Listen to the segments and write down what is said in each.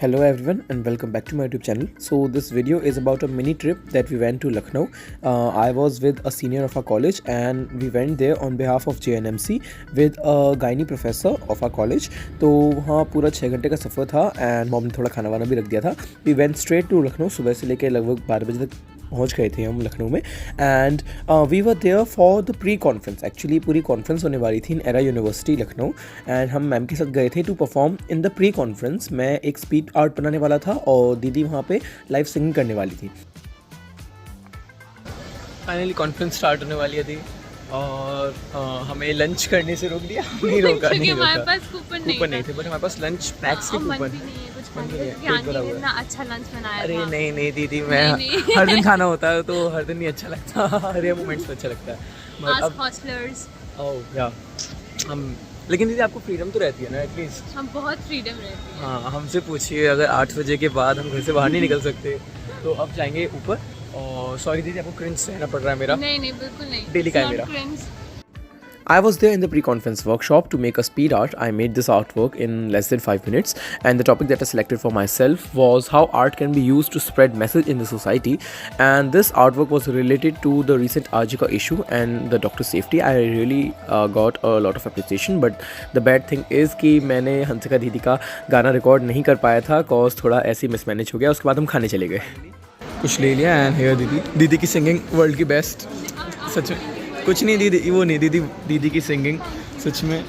Hello everyone and welcome back to my YouTube channel. So this video is about a mini trip that we went to Lucknow. I was with a senior of our college and we went there on behalf of JNMC with a gynae professor of our college. तो वहाँ पूरा 6 घंटे का सफ़र था and mom ने थोड़ा खाना वाना भी रख दिया था. We went straight to Lucknow. सुबह से लेकर लगभग 12 बजे तक पहुँच गए थे हम लखनऊ में and we were there for the pre conference. Actually पूरी कॉन्फ्रेंस होने वाली थी in Era university Lucknow and हम मैम के साथ गए थे to perform in the pre conference. मैं एक स्पीच आर्ट बनाने वाला था और दीदी वहाँ पे लाइव सिंगिंग करने वाली थी. फाइनली कॉन्फ्रेंस स्टार्ट होने वाली थी और हमें लंच करने से रोक दिया. नहीं रोका, नहीं रोका. हमारे पास कूपन नहीं थे बट हमारे पास लंच स्नैक्स के कूपन. अच्छा लंच बनाया. अरे नहीं दीदी, मैं हर दिन खाना होता है तो हर दिन नहीं अच्छा लगता. रेयर मोमेंट्स में अच्छा लगता है. लेकिन दीदी आपको फ्रीडम तो रहती है ना एटलीस्ट. हम बहुत फ्रीडम रहती है. हाँ, हमसे पूछिए अगर 8 बजे के बाद हम घर से बाहर नहीं निकल सकते तो अब जाएंगे ऊपर. और सॉरी दीदी, आपको क्रिंज सहना पड़ रहा है मेरा. नहीं बिल्कुल नहीं, डेली का है मेरा. I was there in the pre-conference workshop to make a speed art. I made this artwork in less than 5 minutes and the topic that I selected for myself was how art can be used to spread message in the society, and this artwork was related to the recent Arjika issue and the doctor safety. I really got a lot of appreciation, but the bad thing is कि मैंने हंसिका दीदी का गाना record नहीं कर पाया था cause थोड़ा ऐसे मिसमैनेज हो गया. उसके बाद हम खाने चले गए. कुछ ले लिया एंड हेयर दीदी की सिंगिंग वर्ल्ड की बेस्ट. सच में कुछ नहीं दीदी, वो नहीं दीदी की सिंगिंग सच में.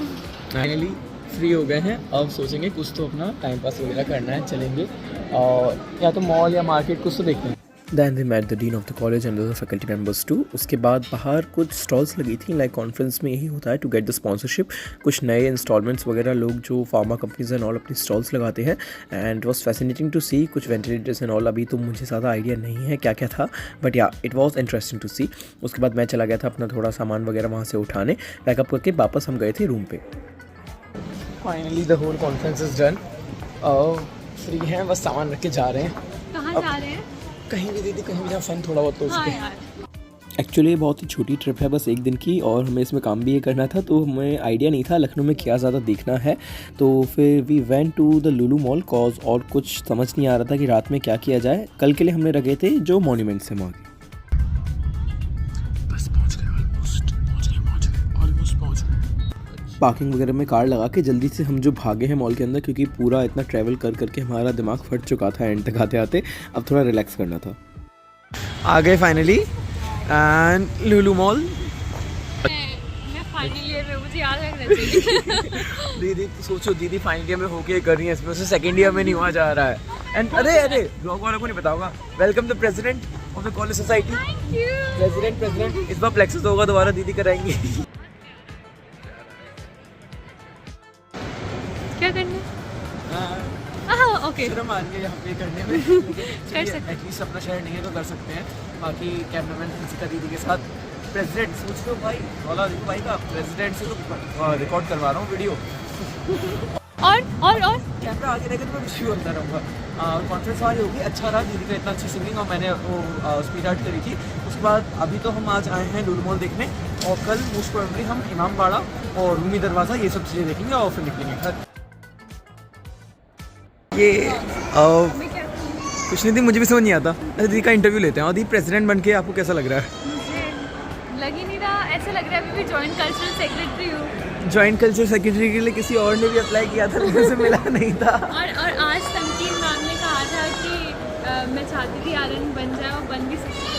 फाइनली फ्री हो गए हैं. अब सोचेंगे कुछ तो अपना टाइम पास वगैरह करना है, चलेंगे और या तो मॉल या मार्केट कुछ तो देखते हैं. Then we met the dean of the college and other faculty members too. उसके बाद बाहर कुछ स्टॉल्स लगी थी. लाइक कॉन्फ्रेंस में यही होता है टू गेट द स्पॉन्सरशिप. कुछ नए इंस्टॉलमेंट्स वगैरह लोग जो फार्मा कंपनीज एंड ऑल अपनी स्टॉल्स लगाते हैं and it was fascinating to see. कुछ वेंटिलेटर्स एंड ऑल. अभी तो मुझे ज़्यादा आइडिया नहीं है क्या क्या था बट या इट वॉज इंटरेस्टिंग टू सी. उसके बाद मैं चला गया था अपना थोड़ा सामान वगैरह वहाँ से उठाने. पैकअप करके वापस हम गए थे रूम पे. Finally the whole conference is done. Free हैं, बस सामान रख के जा रहे हैं. कहाँ जा रहे हैं? कहीं भी दीदी, कहीं भी जहाँ फन थोड़ा बहुत हो सके. एक्चुअली बहुत ही छोटी ट्रिप है, बस एक दिन की, और हमें इसमें काम भी ये करना था तो हमें आइडिया नहीं था लखनऊ में क्या ज़्यादा देखना है. तो फिर we went to the Lulu mall cause और कुछ समझ नहीं आ रहा था कि रात में क्या किया जाए. कल के लिए हमने रखे थे जो मॉन्यूमेंट्स हैं वहाँ के. बस पहुँच गए. पार्किंग वगैरह में कार लगा के जल्दी से हम जो भागे हैं मॉल के अंदर, क्योंकि पूरा इतना ट्रैवल कर करके हमारा दिमाग फट चुका था एंड तक आते आते. अब थोड़ा रिलैक्स करना था. आ गए फाइनली एंड लुलू मॉल. मुझे याद है दीदी, सोचो दीदी फाइनल ईयर में होके कर रही है, इसमें से सेकेंड ईयर में नहीं हुआ जा रहा है. एंड अरे ब्लॉग वालों को नहीं बताऊंगा. Welcome the president of the college society. President इस बार प्लेक्सस होगा दोबारा, दीदी कराएंगी. क्या करना? ओके, शर्म आ रही है यहाँ पे करने में. कर सकते हैं एटलीस्ट, अपना शहर नहीं है तो कर सकते हैं. बाकी कैमरामैन हंसिका दीदी के साथ प्रेसिडेंट. सोच लो भाई, वाला देखो भाई का प्रेसिडेंट से तो रिकॉर्ड करवा रहा हूँ वीडियो. और कैमरा आगे रहेगा तो मैं विश्व होता रहूँगा. कॉन्फ्रेंस वाली होगी. अच्छा रहा दीदी का इतना अच्छी सिंगिंग और मैंने वो स्पीड आर्ट करी थी. उसके बाद अभी तो हम आज आए हैं लुलू मॉल देखने और कल मोस्ट प्रोबेबली हम इमाम बाड़ा और रूमी दरवाज़ा ये सब चीज़ें देखेंगे और फिर निकलेंगे घर. ये कुछ नहीं थी, मुझे भी समझ नहीं आता. अरे दीदी का इंटरव्यू लेते हैं. और दीदी प्रेसिडेंट बन के आपको कैसा लग रहा है? मुझे लग ही नहीं रहा, ऐसा लग रहा है अभी भी जॉइंट कल्चरल सेक्रेटरी हूँ. जॉइंट कल्चरल सेक्रेटरी के लिए किसी और ने भी अप्लाई किया था लेकिन उसे मिला नहीं था. और आज तमकीन मैम ने कहा था कि मैं चाहती थी आर्यन बन जाए और बन भी सकती थी.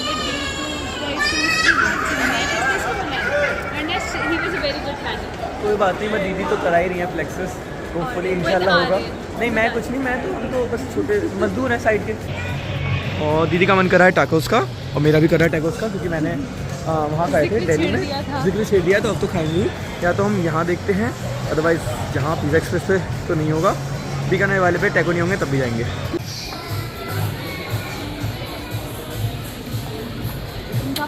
कोई बात नहीं, मैं दीदी तो करा ही रही है फ्लेक्सेस. होपफुली इंशाल्लाह होगा. नहीं मैं कुछ नहीं, मैं तो हम तो बस छोटे मजदूर हैं साइड के. और दीदी का मन कर रहा है टाकोस का और मेरा भी कर रहा है टाकोस का, क्योंकि मैंने वहाँ खाए थे दिल्ली में. जिक्र छेड़ दिया तो अब तो खाएंगे. या तो हम यहाँ देखते हैं, अदरवाइज़ जहाँ पिज़्ज़ा एक्सप्रेस पे तो नहीं होगा, बीकानेर वाले पे टैको नहीं होंगे तब भी जाएंगे.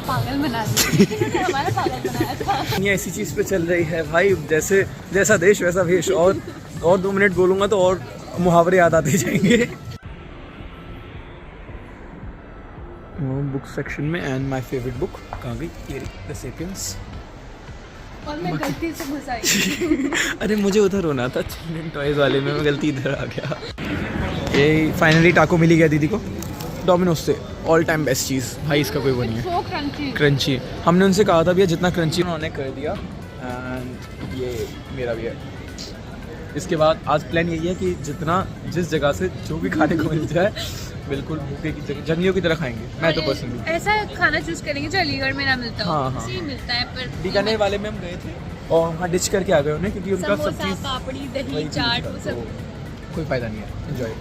पागल बना दिया. हमारा पागल बनाया था. ये ऐसी चीज़ पे चल रही है भाई, जैसा देश वैसा भेष. और 2 मिनट बोलूँगा तो और मुहावरे याद आते जाएंगे. बुक सेक्शन में एंड माय फेवरेट बुक कहाँ गई? ये द सेपियंस. और मैं गलती से घुस आई. अरे मुझे उधर होना था चिल्ड्रन टॉयज वाले में, मैं गलती इधर आ गया. ये फाइनली टाको मिल ही गया दीदी को डोमिनोज से। ऑल टाइम बेस्ट चीज़ भाई, इसका कोई वो नहीं है। So crunchy. क्रंची हमने उनसे कहा था भैया जितना क्रंची उन्होंने कर दिया। एंड ये मेरा भी है। इसके बाद आज प्लान यही है कि जिस जगह से जो भी खाने को मिल जाए बिल्कुल भूखे की जगह जंगलियों की तरह खाएंगे। मैं तो पर्सनली ऐसा खाना चूज करेंगे जो अलीगढ़ में ना मिलता हो। हाँ, हाँ। इसी मिलता है पर बीकानेर वाले में हम गए थे और वहाँ डिश करके आ गए उन्हें, क्योंकि उनका सब समोसा, चीज़ पापड़ी, दही, वही चीज़ चाट था, वो सब। तो कोई फ़ायदा नहीं है। एंजॉय।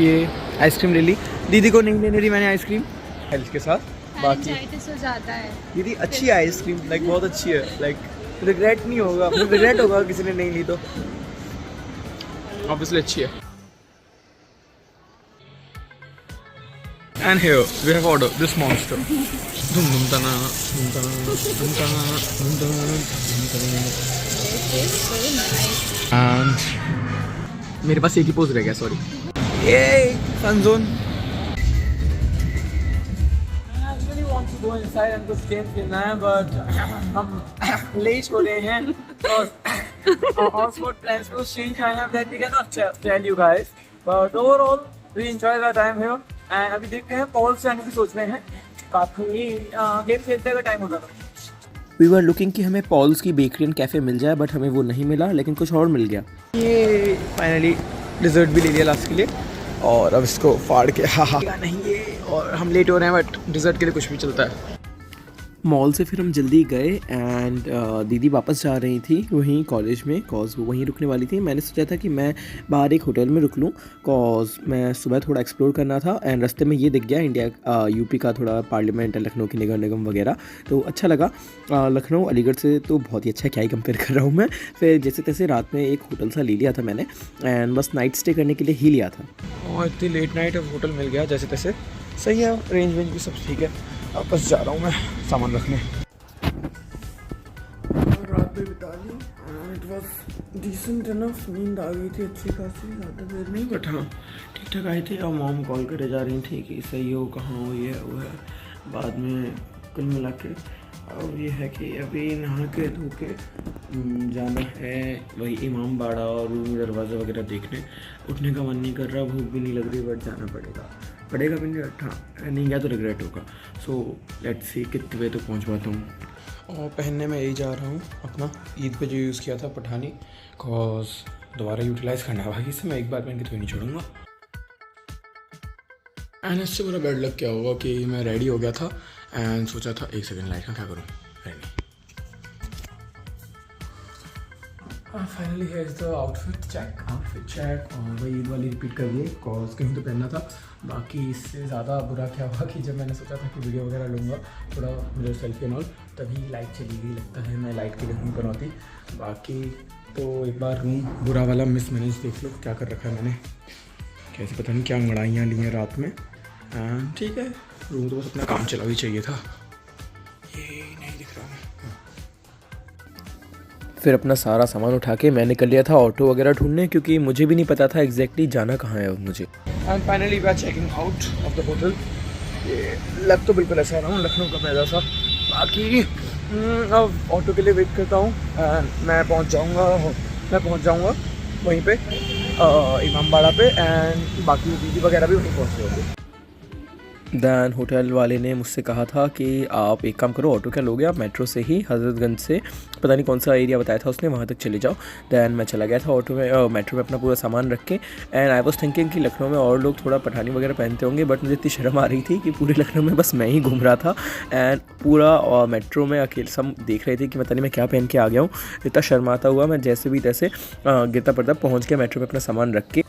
ये आइसक्रीम ले ली, दीदी को नहीं लेने दी मैंने आइसक्रीम हेल्थ के साथ। बाकी पैरालाइटिस हो जाता है। दीदी अच्छी है आइसक्रीम, लाइक बहुत अच्छी है, लाइक रिग्रेट नहीं होगा। रिग्रेट होगा किसी ने नहीं ली तो ऑब्वियसली अच्छी है। And here we have ordered this monster. Dum dum tana, dum tana, dum tana, dum tana, dum tana. It is very nice. And मेरे पास एक ही पोज रह गया, सॉरी। ये fun zone. I really want to go inside and कुछ game खेलना है, but हम late हो रहे हैं और ऑक्सफोर्ड प्लान्स को चेंज आए हैं that we cannot tell you guys, but overall we enjoy our time here. And अभी देखते हैं पॉल से आने की सोच रहे हैं, काफ़ी गेम खेलते हुए टाइम होगा। वी वर लुकिंग कि हमें पॉल्स की बेकरी एंड कैफ़े मिल जाए, बट हमें वो नहीं मिला, लेकिन कुछ और मिल गया। ये फाइनली डिज़र्ट भी ले लिया लास्ट के लिए और अब इसको फाड़ के नहीं ये, और हम लेट हो रहे हैं बट डिज़र्ट के लिए कुछ भी चलता है। मॉल से फिर हम जल्दी गए एंड दीदी वापस जा रही थी वहीं कॉलेज में, कॉज वो वहीं रुकने वाली थी। मैंने सोचा था कि मैं बाहर एक होटल में रुक लूँ, कॉज मैं सुबह थोड़ा एक्सप्लोर करना था। एंड रास्ते में ये दिख गया इंडिया यूपी का थोड़ा पार्लियामेंट, लखनऊ की नगर निगम वगैरह, तो अच्छा लगा। लखनऊ अलीगढ़ से तो बहुत ही अच्छा है, क्या ही कंपेयर कर रहा हूँ मैं। फिर जैसे तैसे रात में एक होटल सा ले लिया था मैंने, एंड बस नाइट स्टे करने के लिए ही लिया था। और इतनी लेट नाइट अब होटल मिल गया जैसे तैसे, सही है, रेंज वेंज भी सब ठीक है। अब बस जा रहा हूँ मैं सामान रखने। रात में बिता ली, इट वाज डिसेंट इनफ, नींद आ गई थी अच्छी खासी, ज़्यादा देर नहीं, बट हाँ ठीक ठाक आई थी। और मॉम कॉल करे जा रही थी कि सही हो, कहाँ हो, ये वो है। बाद में कुल मिला के अब ये है कि अभी नहा के धो के जाना है वही इमाम बाड़ा और रूम दरवाज़ा वगैरह देखने। उठने का मन नहीं कर रहा, भूख भी नहीं लग रही, बट जाना पड़ेगा भी नहीं। हाँ नहीं गया तो रिग्रेट होगा। सो लेट्स सी कितने बजे तक पहुँच पाता हूँ। और पहनने में यही जा रहा हूँ अपना ईद पे जो यूज़ किया था पठानी, कॉज दोबारा यूटिलाइज़ करना है भाई, इसे मैं एक बार पहन के तो नहीं छोड़ूंगा। एंड इससे पूरा बैड लग क्या होगा कि मैं रेडी हो गया था एंड सोचा था एक सेकंड लाइट का क्या करूँ, रेडी। फाइनली है इज द आउटफिट चेक और वही ईद वाली रिपीट कर दिए, कॉज कहीं तो पहनना था। बाकी इससे ज़्यादा बुरा क्या हुआ कि जब मैंने सोचा था कि वीडियो वगैरह लूँगा थोड़ा मुझे सेल्फी एंड ऑल, तभी लाइट चली गई। लगता है मैं लाइट के लिए नहीं बनौती। बाकी तो एक बार रूम बुरा वाला मिस मैनेज देख लो क्या कर रखा है मैंने, कैसे पता नहीं क्या मड़ाइयाँ ली हैं रात में। ठीक है, रूम तो बस अपना काम चला भी चाहिए था। ये नहीं दिख रहा है। फिर अपना सारा सामान उठा के मैंने कर लिया था ऑटो वगैरह ढूंढने, क्योंकि मुझे भी नहीं पता था एग्जैक्टली जाना कहाँ है मुझे। And finally we are checking out of the hotel. ये लग तो बिल्कुल ऐसा रहा हूँ लखनऊ का पैदा सा। बाकी अब ऑटो के लिए वेट करता हूँ एंड मैं पहुँच जाऊँगा वहीं पे इमाम बाड़ा पे, एंड बाकी दीदी वगैरह भी वहीं पहुँच होंगे। दैन होटल वाले ने मुझसे कहा था कि आप एक काम करो, ऑटो क्या लोगे आप मेट्रो से ही, हज़रतगंज से पता नहीं कौन सा एरिया बताया था उसने, वहाँ तक चले जाओ। दैन मैं चला गया था ऑटो में, मेट्रो में अपना पूरा सामान रख के। एंड आई वॉज थिंकिंग कि लखनऊ में और लोग थोड़ा पठानी वगैरह पहनते होंगे, बट मुझे इतनी शर्म आ रही थी कि पूरे लखनऊ में बस मैं ही घूम रहा था। एंड पूरा मेट्रो में अकेले सब देख रहे थे कि पता नहीं मैं क्या पहन के आ गया हूँ। इतना शर्माता हुआ मैं जैसे भी तैसे गिरता पड़ता पहुँच गया मेट्रो में अपना सामान रख के।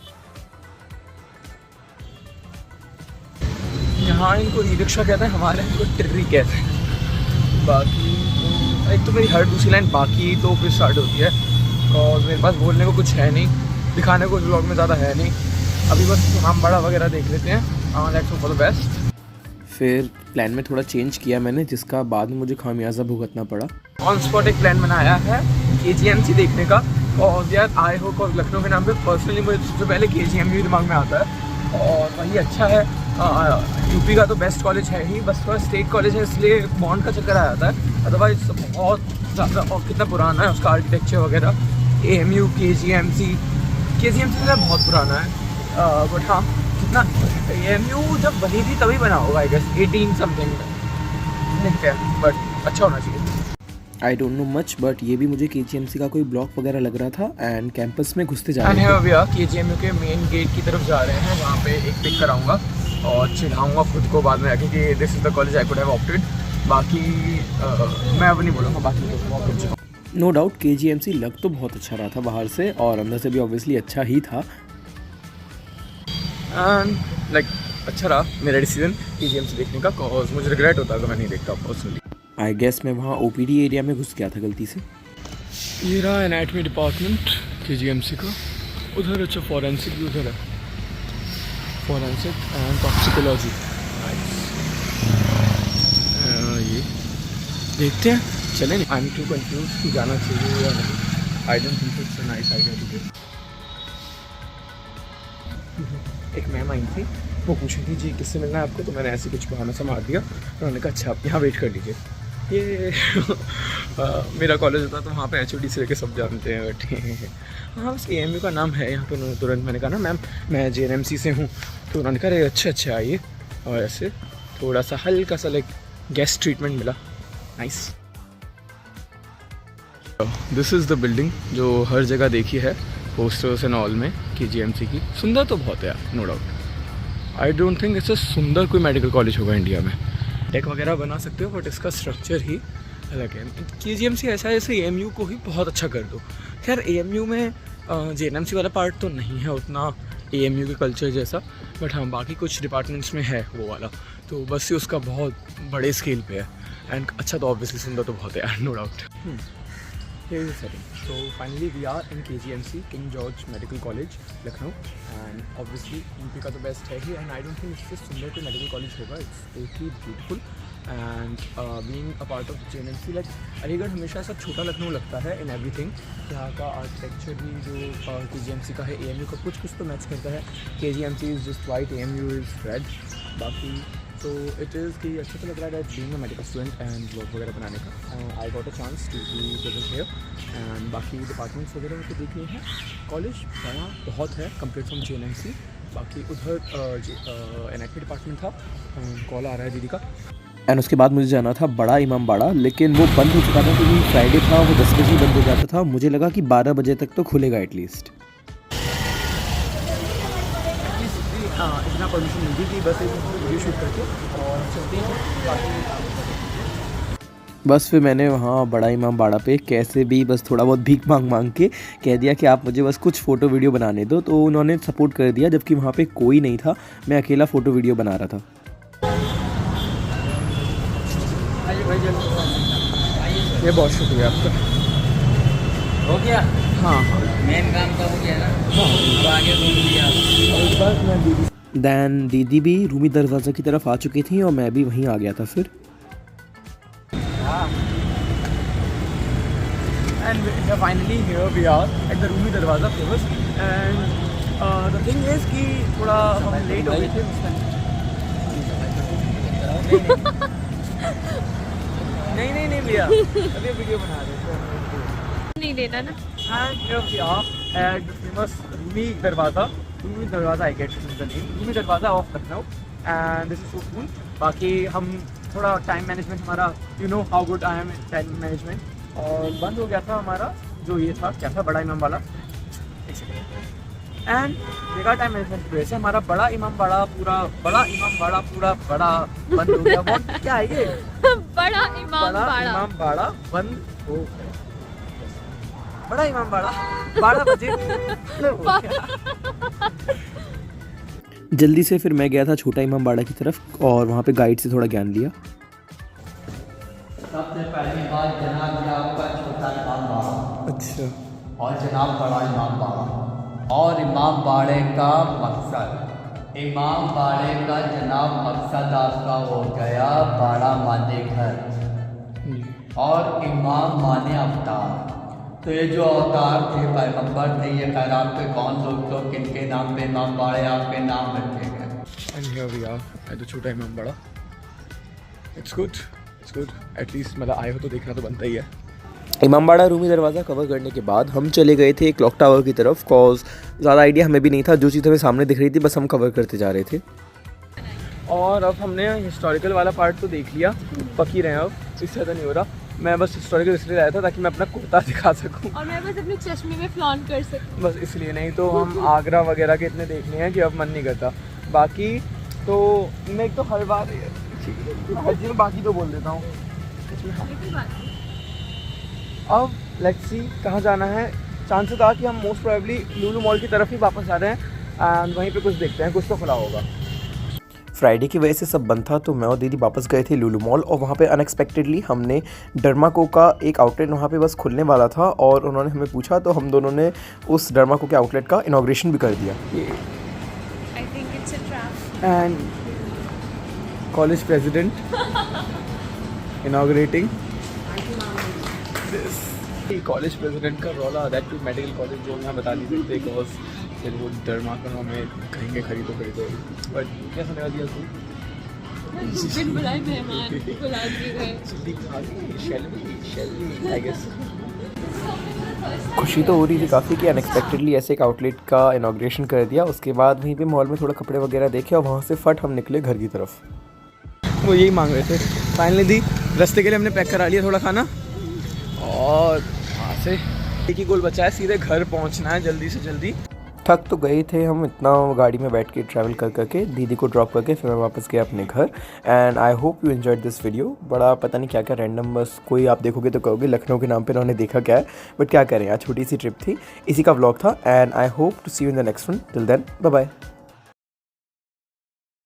यहाँ इनको ई रिक्शा कहते हैं, हमारे इनको टिर्री कहते हैं। बाकी एक तो मेरी हर दूसरी लाइन बाकी तो फिर स्टार्ट होती है, और मेरे पास बोलने को कुछ है नहीं, दिखाने को व्लॉग में ज़्यादा है नहीं। अभी बस इमाम बाड़ा वगैरह देख लेते हैं, let's hope for the best. फिर प्लान में थोड़ा चेंज किया मैंने, जिसका बाद में मुझे खामियाजा भुगतना पड़ा। ऑन स्पॉट एक प्लान बनाया है KGMC देखने का, और यार आई होप और लखनऊ के नाम पे पर्सनली मुझे सबसे पहले KGM दिमाग में आता है, और वही अच्छा है। यूपी का तो बेस्ट कॉलेज है ही, बस थोड़ा स्टेट कॉलेज है इसलिए बॉन्ड का चक्कर आ जाता है, अदरवाइज बहुत ज़्यादा। और कितना पुराना है उसका आर्किटेक्चर वगैरह। AMU KGMC से बहुत पुराना है, बट हाँ कितना AMU जब बनी थी तभी बना होगा आई गेस 18 समथिंग में देखते हैं, बट अच्छा होना चाहिए। I don't know much but ये भी मुझे KGMC का कोई ब्लॉक वगैरह लग रहा था एंड कैंपस में घुसते जा रहे थे। KGMU के मेन गेट की तरफ जा रहे हैं, वहाँ पे एक पिक कराऊंगा और चिढ़ाऊंगा खुद को बाद में आके कि this is the college I could have opted. बाकी मैं अब नहीं बोलूँगा, बाकी नो डाउट KGMC लग तो बहुत अच्छा रहा था बाहर से और अंदर से भी ऑब्वियसली अच्छा ही था। लाइक अच्छा रहा मेरा डिसीजन KGMC देखने का, कॉज मुझे रिग्रेट होता अगर मैं नहीं देखता पर्सनली। आई गेस मैं वहाँ OPD एरिया में घुस गया था गलती से। ये रहा एनाटमी डिपार्टमेंट KGMC का, उधर अच्छा फॉरेंसिक भी उधर है, फॉरेंसिक एंड टॉक्सिकोलॉजी। ये देखते हैं, चलें। आई एम टू कंफ्यूज कि जाना चाहिए या नहीं। I don't think it's a nice idea to go. एक मैम आई थी, वो पूछ रही थी जी किससे मिलना है आपको, तो मैंने ऐसे कुछ बहाना सा मार दिया, उन्होंने कहा अच्छा आप यहाँ वेट कर लीजिए। ये मेरा कॉलेज होता तो वहाँ पे HOD से लेके सब जानते हैं बैठे। हाँ बस AMU का नाम है यहाँ पे। उन्होंने तुरंत, मैंने कहा ना मैम मैं JNMC से हूँ, तो उन्होंने कहा अरे अच्छा आइए, और ऐसे थोड़ा सा हल्का सा लाइक गेस्ट ट्रीटमेंट मिला। Nice. This is the building जो हर जगह देखी है पोस्टर्स एंड ऑल में KGMC की। सुंदर तो बहुत है यार, no doubt. I don't think इससे सुंदर कोई मेडिकल कॉलेज होगा इंडिया में। टेक वगैरह बना सकते हो बट इसका स्ट्रक्चर ही अलग है। KGMC ऐसा है जैसे AMU को ही बहुत अच्छा कर दो। खैर AMU में JNMC वाला पार्ट तो नहीं है उतना AMU के कल्चर जैसा, बट हाँ बाकी कुछ डिपार्टमेंट्स में है वो वाला, तो बस ये उसका बहुत बड़े स्केल पे है। एंड अच्छा तो ऑब्वियसली सुंदर तो बहुत है यार, no doubt. Here is the setting. So finally we are in KGMC, King George Medical College, Lucknow, and obviously UP का तो बेस्ट है ही, and I don't think इससे सुंदर कोई मेडिकल कॉलेज होगा। It's totally beautiful and being a part of JNMC, like Aligarh हमेशा ऐसा छोटा लखनऊ लगता है in everything। यहाँ का आर्किटेक्चर भी जो KGMC का है AMU का कुछ तो मैच करता है। KGMC is just white, AMU is red। बाकी तो इट इज़ कि अच्छा तो लग रहा है being a medical student and blog वगैरह बनाने का। I got a chance to be present here and बाकी डिपार्टमेंट्स वगैरह मुझे देख लिए हैं। कॉलेज बड़ा बहुत है कंपेयर फ्रॉम JNMC। बाकी उधर एनाटमी डिपार्टमेंट था, कॉल आ रहा है दीदी का। एंड उसके बाद मुझे जाना था बड़ा इमाम बाड़ा, लेकिन वो बंद हो चुका था क्योंकि फ्राइडे था, वो 10 बजे बंद हो जाता था। मुझे लगा कि 12 बजे तक तो खुलेगा एटलीस्ट। इतना परमिशन मिली थी बस एक वीडियो शूट करके और चलते हैं। बस फिर मैंने वहाँ बड़ा इमाम बाड़ा पे कैसे भी बस थोड़ा बहुत भीख मांग के कह दिया कि आप मुझे बस कुछ फ़ोटो वीडियो बनाने दो, तो उन्होंने सपोर्ट कर दिया, जबकि वहाँ पे कोई नहीं था। मैं अकेला फ़ोटो वीडियो बना रहा था। ये बहुत शुक्रिया आपका। हो गया? हाँ मेन काम तो हो गया ना। अब आगे घूम लिया। इस बार मैं दीदी दैन दीदी भी रूमी दरवाज़ा की तरफ आ चुकी थी और मैं भी वहीं आ गया था फिर। and finally here we are at the Rumi दरवाज़ा famous and the thing is कि थोड़ा हम लेट हो गए थे उस टाइम। नहीं भैया अभी वीडियो बना रहे थे, नहीं लेना ना। and here we are at the famous Rumi दरवाज़ा I get the name, Rumi दरवाज़ा of Lucknow and this is so cool। बाकी हम थोड़ा टाइम मैनेजमेंट हमारा you know how good I am in time management, और बंद हो गया था हमारा जो ये था क्या था बड़ा इमाम वाला एंड बेकार टाइम मैनेजमेंट की वजह से हमारा बड़ा इमाम बाड़ा पूरा बड़ा बंद हो गया। वो क्या है ये बड़ा इमाम बाड़ा बंद हो गया। बड़ा इमाम बाड़ा 12 बजे जल्दी से फिर मैं गया था छोटा इमाम बाड़ा की तरफ और वहाँ पे गाइड से थोड़ा ज्ञान लिया। सबसे पहली बात जनाब ये आपका छोटा इमाम बाड़ा, अच्छा, और जनाब बड़ा इमाम बाड़ा। और इमाम बाड़े का मकसद, इमाम बाड़े का जनाब मकसद आपका हो गया बाड़ा माने घर और इमाम माने अवतार। तो ये जो अवतार थे पैगंबर थे, ये खैर आपके कौन लोग तो किनके नाम पे इमाम बाड़े आपके नाम रखे गए। And here we are at the Chhota इमाम बाड़ा। इट्स गुड एटलीस्ट मतलब आए हो तो देखना तो बनता ही है। इमामबाड़ा रूमी दरवाज़ा कवर करने के बाद हम चले गए थे क्लॉक टावर की तरफ, कॉज ज़्यादा आइडिया हमें भी नहीं था, जो चीज़ हमें सामने दिख रही थी बस हम कवर करते जा रहे थे। और अब हमने हिस्टोरिकल वाला पार्ट तो देख लिया, पक ही रहे हैं अब, इससे ज़्यादा नहीं हो रहा। मैं बस हिस्टोरिकल इसलिए लाया था ताकि मैं अपना कुर्ता दिखा सकूं, और मैं बस अपने चश्मे में फ्लॉन्ट कर सकूं, बस इसलिए। नहीं तो हम आगरा वगैरह के इतने देखने हैं कि अब मन नहीं करता। बाकी तो मैं एक तो हर बार हर चीज़ में बाकी तो बोल देता हूँ। अब लेट्स सी कहाँ जाना है। चांसेस था कि हम मोस्ट प्रोबेबली लुलु मॉल की तरफ ही वापस आ रहे हैं एंड वहीं पे कुछ देखते हैं, कुछ तो खुला होगा। फ्राइडे की वजह से सब बंद था, तो मैं और दीदी वापस गए थे लुलु मॉल और वहाँ पे अनएक्सपेक्टेडली हमने डर्माको का एक आउटलेट वहाँ पे बस खुलने वाला था और उन्होंने हमें पूछा, तो हम दोनों ने उस डर्माको के आउटलेट का इनॉग्रेशन भी कर दिया। I think it's a trap and college president inaugurating college president का रौला, दैट टू मेडिकल कॉलेज, जो यहाँ बता नहीं सकते बिकॉज फिर वो डर्माको हमें कहेंगे खरीदो खरीदो। बट क्या सुनेगा दिया तू बिन बुलाए मेहमान बुला दिए गए। जल्दी खा ली शेल्वी आई गेस। खुशी तो हो रही थी काफ़ी कि अनएक्सपेक्टेडली ऐसे एक आउटलेट का इनॉग्रेशन कर दिया। उसके बाद वहीं पे मॉल में थोड़ा कपड़े वगैरह देखे और वहाँ से फट हम निकले घर की तरफ। वो यही मांग रहे थे। फाइनली दी रास्ते के लिए हमने पैक करा लिया थोड़ा खाना और वहाँ से एक ही गोल बचा है, सीधे घर पहुँचना है जल्दी से जल्दी। थक तो गए थे हम इतना गाड़ी में बैठ के ट्रैवल कर करके, दीदी को ड्रॉप करके फिर मैं वापस गया अपने घर। And I hope you enjoyed this video. बड़ा पता नहीं क्या क्या रैंडम, बस कोई आप देखोगे तो कहोगे लखनऊ के नाम पे उन्होंने देखा क्या है, बट क्या करें यार, छोटी सी ट्रिप थी, इसी का व्लॉग था। And I hope to see you in the next one. Till then bye bye.